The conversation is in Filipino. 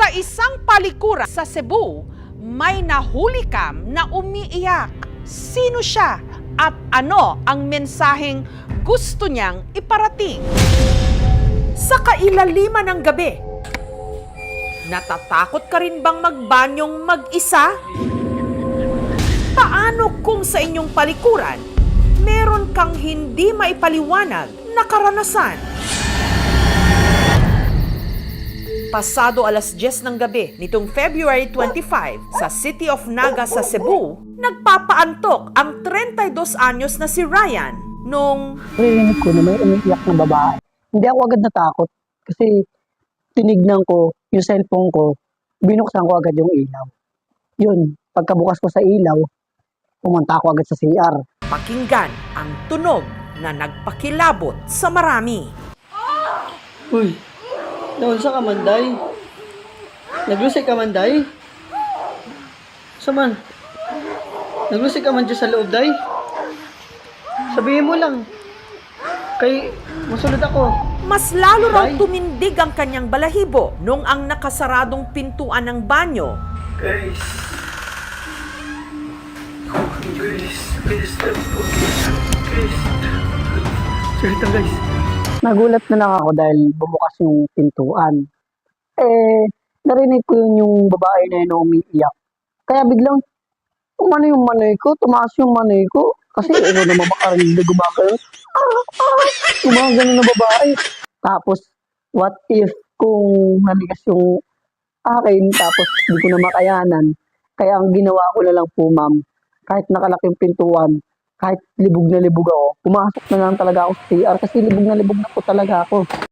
Sa isang palikuran sa Cebu, may nahulikam na umiiyak. Sino siya at ano ang mensaheng gusto niyang iparating? Sa kailaliman ng gabi, natatakot ka rin bang magbanyong mag-isa? Paano kung sa inyong palikuran, meron kang hindi maipaliwanag na karanasan? Pasado alas 10 ng gabi nitong February 25 sa City of Naga sa Cebu, nagpapaantok ang 32 anyos na si Ryan nung Narinig ko na may umiiyak na babae. Hindi ako agad natakot kasi tinignan ko yung cellphone ko, binuksan ko agad yung ilaw. Yun, pagkabukas ko sa ilaw, pumunta ako agad sa CR. pakinggan ang tunog na nagpakilabot sa marami. Uy, naunsa ka man, day? Naglusay ka man, day? Saman? Naglusay ka man dyan sa loob, day? Sabihin mo lang. Kay, masunod ako. Mas lalo raw Day? tumindig ang kanyang balahibo nung ang nakasaradong pintuan ng banyo Guys. Guys, Salita, guys. Nagulat na lang ako dahil bumukas yung pintuan. Narinig ko yun yung babae na yun na umiiyak. Kaya biglang, umano yung manoy ko, tumaas yung manoy ko. Kasi ano naman makarinig na gumagano. Gumagano na babae. Tapos, what if kung naligas yung akin, tapos hindi ko na makayanan. Kaya ang ginawa ko na lang po, ma'am, kahit nakalak yung pintuan, kahit libog na libog ako, pumasok na lang talaga ako sa CR kasi libog na po talaga ako.